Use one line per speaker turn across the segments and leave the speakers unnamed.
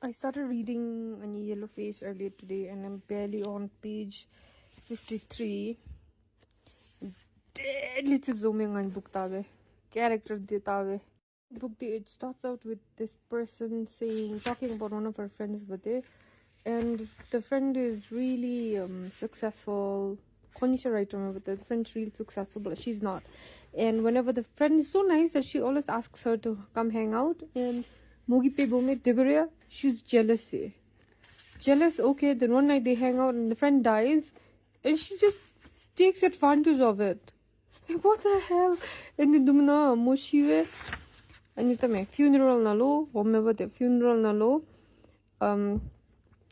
I started reading a Yellow Face earlier today and I'm barely on page 53. Deadly zooming on book tabe. Character de tabe. Book it starts out with this person talking about one of her friends birthday, and the friend is really successful. Konisha right remember the friend's really successful, but she's not. And whenever the friend is so nice that she always asks her to come hang out, and Mugi pe bome Deborah, she's jealous. Jealous, okay, then one night they hang out and the friend dies and she just takes advantage of it. Like, what the hell? And then Dumna Moshive and funeral nalo, whatever the funeral nalo.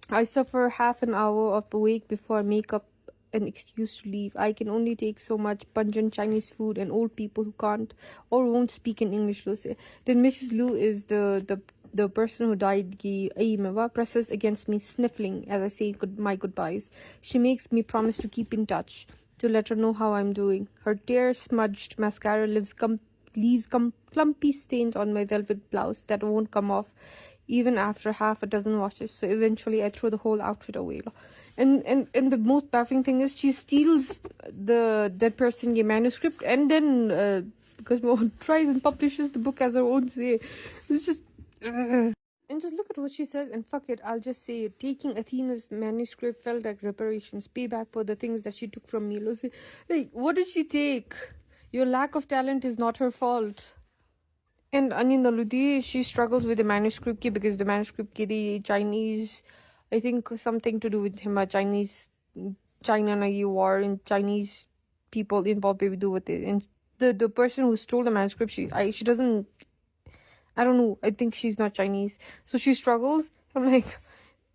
I suffer half an hour of awake before I make up an excuse to leave. I can only take so much pungent Chinese food and old people who can't or won't speak in English. Then Mrs. Lu is the person who died. Presses against me, sniffling as I say my goodbyes. She makes me promise to keep in touch, to let her know how I'm doing. Her tear-smudged mascara leaves clumpy stains on my velvet blouse that won't come off even after half a dozen washes. So eventually I throw the whole outfit away. And the most baffling thing is she steals the dead person manuscript and then because Mohan tries and publishes the book as her own say. It's just and just look at what she says, and fuck it, I'll just say it. Taking Athena's manuscript felt like reparations, payback for the things that she took from me. Like, what did she take? Your lack of talent is not her fault. And Anina Ludi, she struggles with the manuscript because the manuscript the Chinese, I think something to do with him, Chinese, China Nagi war and Chinese people involved maybe do with it. And the person who stole the manuscript, she doesn't, I don't know, I think she's not Chinese. So she struggles. I'm like,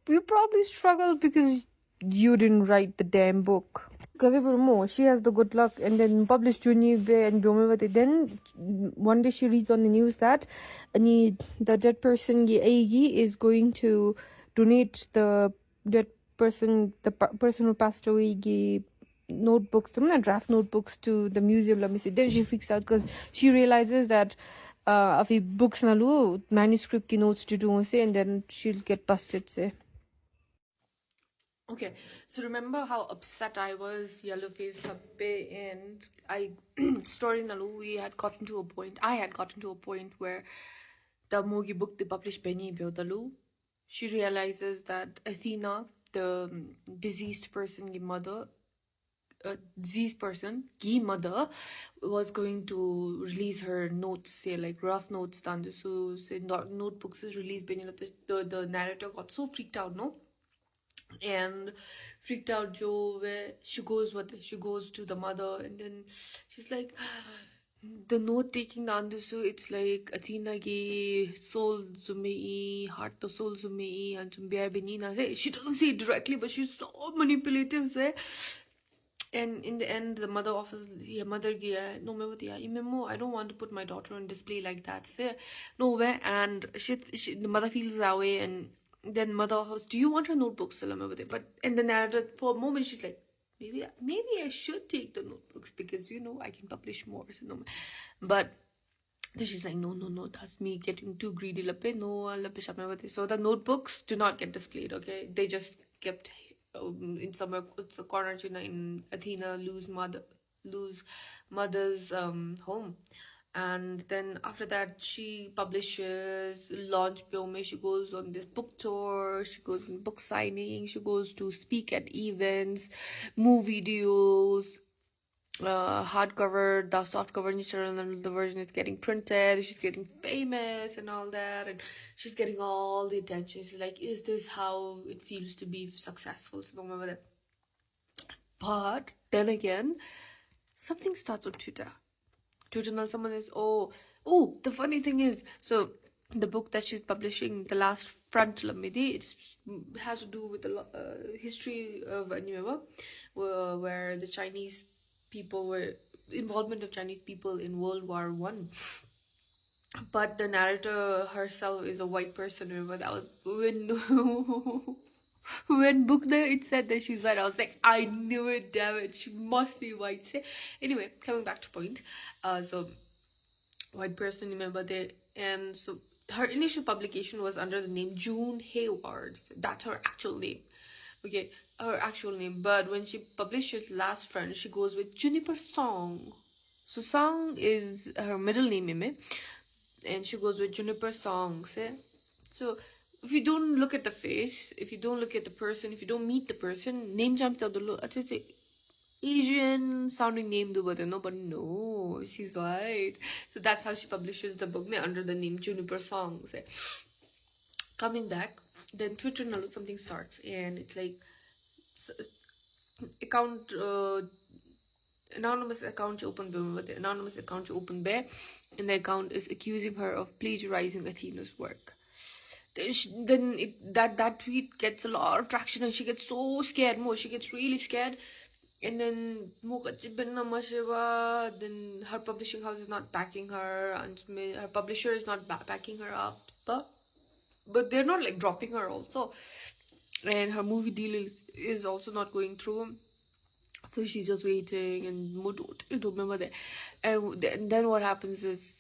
you probably struggle because you didn't write the damn book. She has the good luck and then published Junibe and Byomewate. Then one day she reads on the news that the dead person is going to donate the dead person, the person who passed away notebooks, draft notebooks to the museum. Let me see. Then she freaks out because she realizes that afi books nalu manuscript ki notes to do and then she'll get busted say. Okay, so remember how upset I was, yellow face labbe, and I story nalu I had gotten to a point where the Mogi book they published Benny Biodalu. She realizes that Athena, the deceased person, ki mother, was going to release her notes, say like rough notes done. So say notebooks is released. The narrator got so freaked out, no? And freaked out Joe, where she goes to the mother and then she's like, the note taking Nandusu, it's like Athena ki soul zumei, heart to soul zumei, and zumbia benina. She doesn't say it directly, but she's so manipulative. Say. And in the end, the mother offers, mother gaya, no, I don't want to put my daughter on display like that. Say, no way. And the mother feels that way, and then mother offers, do you want her notebooks? But in the narrative, for a moment, she's like, maybe I should take the notebooks because I can publish more. But then she's like, no, that's me getting too greedy. So the notebooks do not get displayed. Okay, they just kept in somewhere, it's a corner in Athena Lou's mother's home. And then after that she publishes launch Pyome. She goes on this book tour, she goes on book signing, she goes to speak at events, movie videos, hardcover, the softcover and the version is getting printed, she's getting famous and all that, and she's getting all the attention. She's like, is this how it feels to be successful? So don't remember that. But then again, something starts on Twitter. Someone is, the funny thing is, so the book that she's publishing, the last front it has to do with the history of anime, where the Chinese people involvement of Chinese people in World War One. But the narrator herself is a white person. Remember, that was when book there it said that she's white. I was like, I knew it, damn it, she must be white. Anyway, coming back to point, so white person, remember that. And so
her initial publication was under the name June Hayward. That's her actual name. Okay, her actual name. But when she publishes Last Friend, she goes with Juniper Song. So Song is her middle name, and she goes with Juniper Song. So if you don't look at the face, if you don't look at the person, if you don't meet the person, name jump to the Asian sounding name do but no, she's white. So that's how she publishes the book under the name Juniper Songs. Coming back, then Twitter nalu something starts and it's like account anonymous account open with the anonymous account open bear and the account is accusing her of plagiarizing Athena's work. That tweet gets a lot of traction and she gets so scared more. She gets really scared. And then then her publishing house is not backing her, and her publisher is not backing her up. But they're not like dropping her also. And her movie deal is also not going through. So she's just waiting and you don't remember that. And then what happens is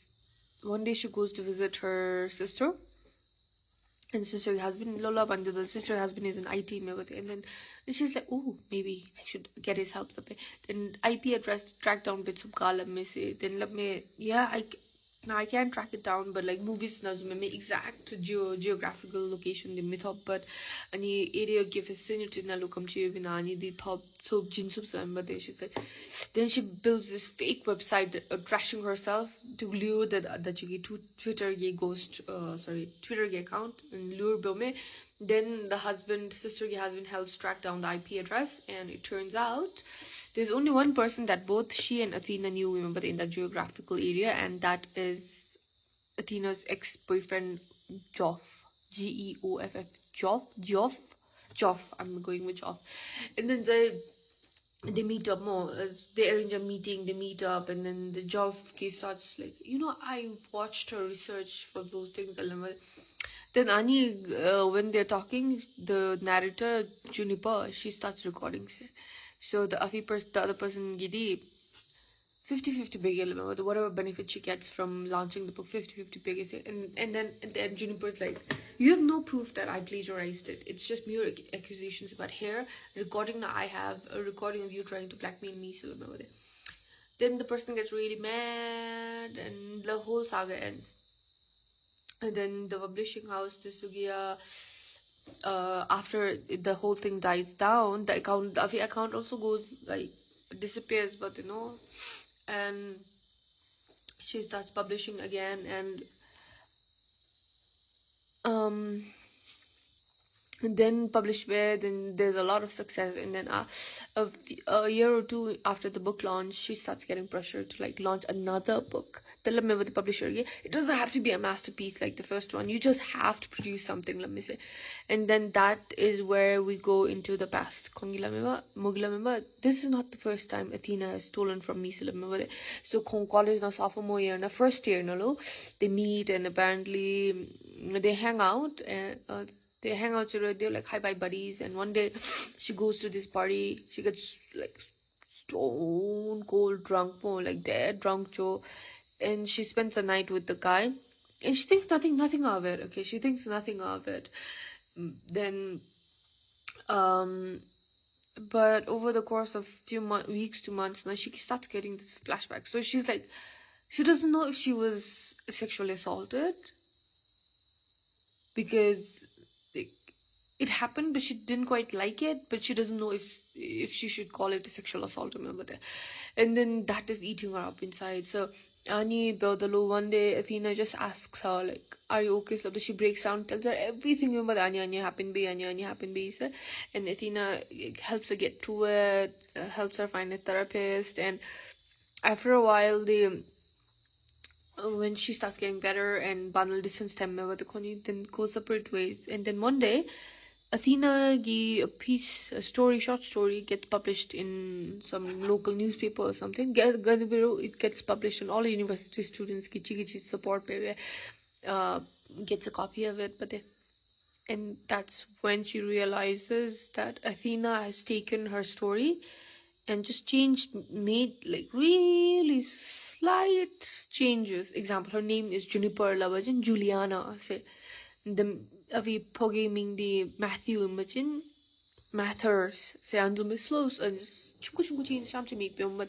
one day she goes to visit her sister. And sister husband Lola Bandu, the sister husband is an IT and then she's like, oh, maybe I should get his help. Then IP address track down bits of kala me say then let me now I can't track it down, but like movies me exact geographical location the myth up, but any area give vicinity na lukam to binani the top so jinsub but she's like then she builds this fake website trashing herself to lure that you get Twitter ghost Twitter account and lure Bilme. Then the sister husband helps track down the IP address, and it turns out there's only one person that both she and Athena knew, remember, in that geographical area, and that is Athena's ex-boyfriend, Joff. Geoff. Joff. I'm going with Joff. And then they meet up more. They arrange a meeting, they meet up, and then the Joff case starts like, I watched her research for those things. Then Ani, when they're talking, the narrator, Juniper, she starts recording. So the other person, Gidi, 50-50 big, whatever benefit she gets from launching the book, 50-50 big. And then Juniper's like, you have no proof that I plagiarized it. It's just mere accusations about hair. Recording that I have, a recording of you trying to blackmail me. So then the person gets really mad and the whole saga ends. And then the publishing house, the Sugiya, after the whole thing dies down, the account also goes like disappears, but and she starts publishing again, and then published where then there's a lot of success, and then a year or two after the book launch, she starts getting pressure to like launch another book. With the publisher, it doesn't have to be a masterpiece like the first one. You just have to produce something, let me say. And then that is where we go into the past. This is not the first time Athena has stolen from me. So college na sophomore year na first year they meet and apparently they hang out and so they're like hi bye buddies, and one day she goes to this party. She gets like stone cold drunk, more like dead drunk Joe, and she spends the night with the guy, and she thinks nothing of it. Okay, she thinks nothing of it. Then but over the course of few weeks to months now, she starts getting this flashback. So she's like, she doesn't know if she was sexually assaulted because it happened, but she didn't quite like it, but she doesn't know if she should call it a sexual assault, remember that. And then that is eating her up inside. So Ani Beldalo, one day Athena just asks her like, are you okay? So she breaks down, tells her everything, remember that Anya happened be, and Athena helps her get through it, helps her find a therapist, and after a while when she starts getting better and Banal distance them, then go separate ways. And then one day Athena a short story gets published in some local newspaper or something. It gets published and all university students support gets a copy of it, and that's when she realizes that Athena has taken her story and just made like really slight changes. Example, her name is Juniper Lavajin Juliana. Say the avi pogaming the Matthew imagine Matters. Say andum slows and chuku chuku change sham to make them.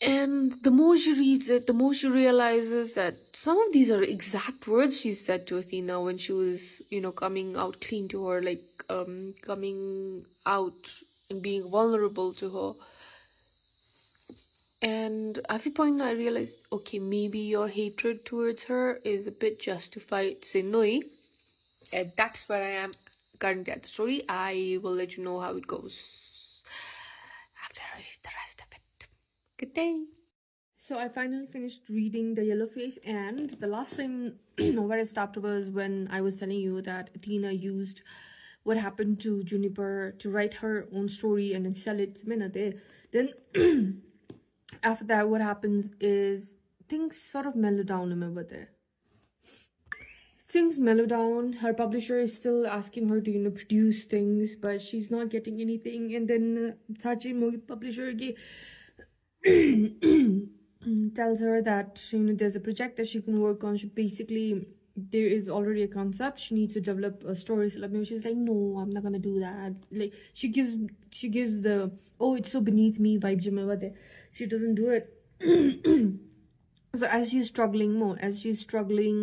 And the more she reads it, the more she realizes that some of these are exact words she said to Athena when she was, coming out clean to her, like coming out and being vulnerable to her. And at the point I realized, okay, maybe your hatred towards her is a bit justified, Sinoi. And that's where I am currently at the story. I will let you know how it goes after I read the rest of it. Good day.
So I finally finished reading The Yellow Face, and the last time where I stopped was when I was telling you that Athena used what happened to Juniper to write her own story and then sell it. Then after that, what happens is things sort of mellow down, remember there. Things mellow down. Her publisher is still asking her to, produce things, but she's not getting anything. And then Sachi movie publisher tells her that there's a project that she can work on. She basically, there is already a concept. She needs to develop a story. So maybe she's like, no, I'm not gonna do that. Like she gives the, oh, it's so beneath me vibe. She doesn't do it. So as she's struggling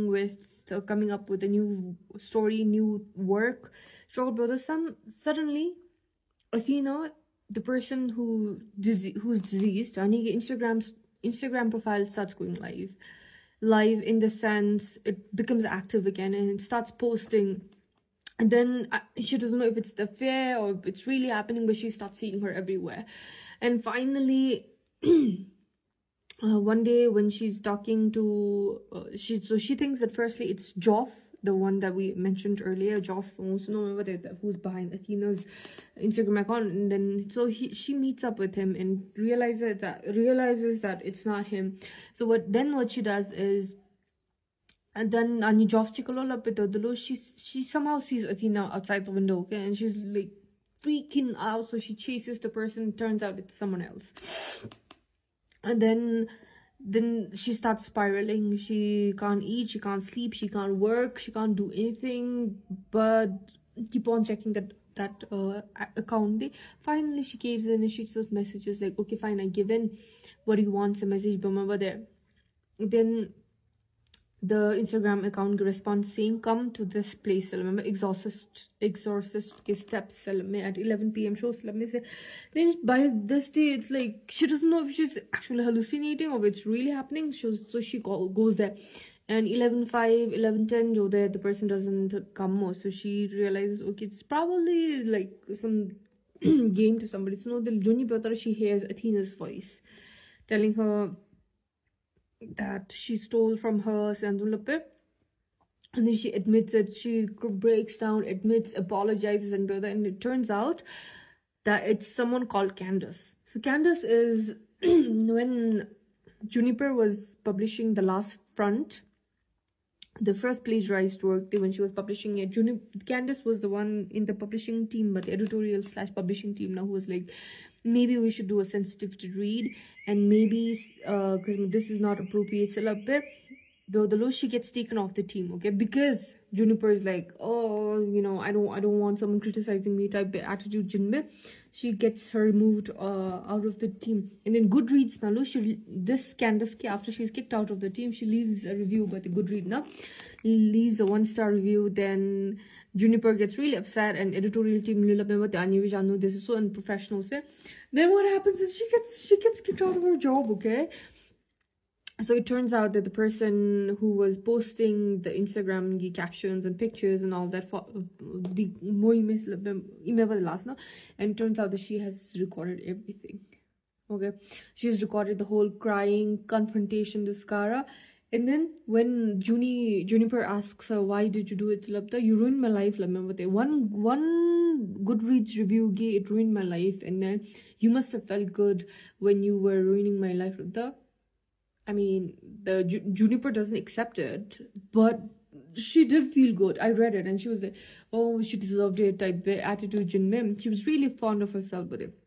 with coming up with a new story, new work, suddenly Athena, the person who's diseased, Instagram profile starts going live in the sense it becomes active again and it starts posting. And then she doesn't know if it's the fear or if it's really happening, but she starts seeing her everywhere. And finally, one day when she's talking to she thinks that firstly it's Joff, the one that we mentioned earlier. Joff wants to know who's behind Athena's Instagram account, and then she meets up with him and realizes that it's not him. So what she does is, and then Joff she somehow sees Athena outside the window, okay, and she's like freaking out, so she chases the person. Turns out it's someone else. And then she starts spiraling. She can't eat, she can't sleep, she can't work, she can't do anything but keep on checking that account. Finally she gives in and she says messages like, okay fine, I give in. What do you want? A message over there. Then the Instagram account responds saying, come to this place. Remember, exorcist steps at 11 p.m. shows. Let me say. Then by this day, it's like she doesn't know if she's actually hallucinating or if it's really happening. So she goes there. And 11:05, 11:10, there the person doesn't come more. So she realizes, okay, it's probably like some game to somebody. So no, the Juni Patra, she hears Athena's voice telling her that she stole from her Sandulape. And then she admits it. She breaks down, admits, apologizes, and it turns out that it's someone called Candace. So Candace is when Juniper was publishing The Last Front, the first plagiarized work, when she was publishing it, Candace was the one in the publishing team, but the editorial / publishing team now, who was like, maybe we should do a sensitive to read, and maybe this is not appropriate. The she gets taken off the team, okay, because Juniper is like, oh, I don't want someone criticizing me type attitude. Jinme, she gets her removed out of the team. And then Goodreads now, this Candace, after she's kicked out of the team, she leaves a review by the Goodreads now, leaves a 1-star review. Then Juniper gets really upset, and editorial team, this is so unprofessional. Then what happens is she gets kicked out of her job, okay. So it turns out that the person who was posting the Instagram captions and pictures and all that for the last now, and it turns out that she has recorded everything. Okay, she's recorded the whole crying confrontation, this Kara. And then when Juniper asks her, why did you do it, Labda? You ruined my life, one Goodreads review, it ruined my life, and then you must have felt good when you were ruining my life, Labda. I mean, the Juniper doesn't accept it, but she did feel good. I read it and she was like, oh, she deserved it type attitude. She was really fond of herself with it.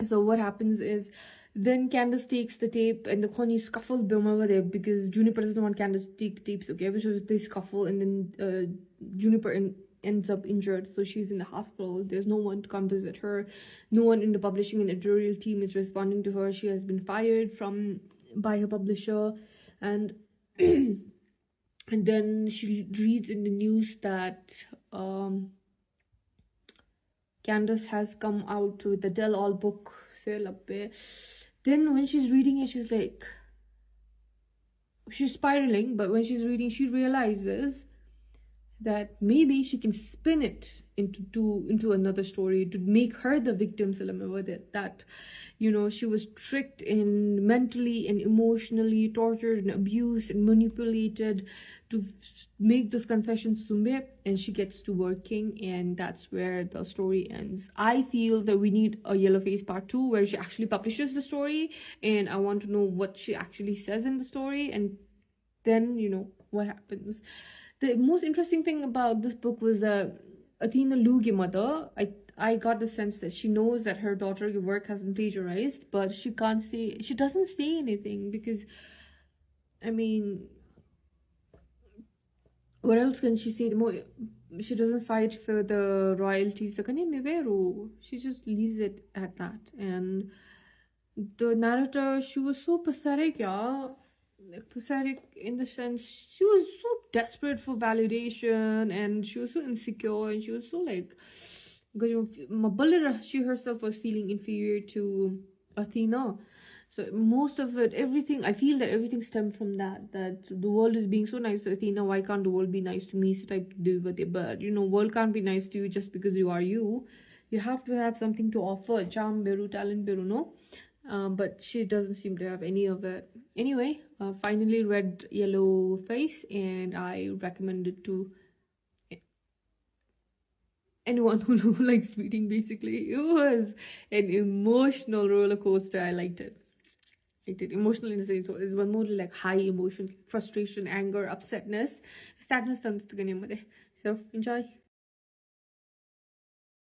So what happens is, then Candace takes the tape and the Connie scuffle over there because Juniper doesn't want Candace to take the tapes, okay? So they scuffle and then Juniper ends up injured. So she's in the hospital. There's no one to come visit her. No one in the publishing and editorial team is responding to her. She has been fired by her publisher. And and then she reads in the news that Candace has come out with the Tell All book sale up there. Then when she's reading it, she's like, she's spiraling, but when she's reading, she realizes that maybe she can spin it into another story to make her the victim. That she was tricked and mentally and emotionally tortured and abused and manipulated to make those confessions to me, and she gets to working, and that's where the story ends. I feel that we need a Yellow Face part 2 where she actually publishes the story, and I want to know what she actually says in the story, and then what happens. The most interesting thing about this book was that Athena Luge mother, I got the sense that she knows that her daughter's work has been plagiarized, but she doesn't say anything because, I mean, what else can she say? She doesn't fight for the royalties. She just leaves it at that. And the narrator, she was so pathetic, yeah. Like pathetic in the sense she was so desperate for validation, and she was so insecure, and she was so like, she herself was feeling inferior to Athena. So most of it, everything, I feel that everything stemmed from that the world is being so nice to Athena, why can't the world be nice to me? So type but world can't be nice to you just because you are you. You have to have something to offer, charm beru, talent beru, no. But she doesn't seem to have any of it. Anyway, finally read Yellow Face, and I recommend it to anyone who likes reading. Basically, it was an emotional roller coaster. I liked it. Emotional in the sense, it was more like high emotions, frustration, anger, upsetness, sadness. So enjoy.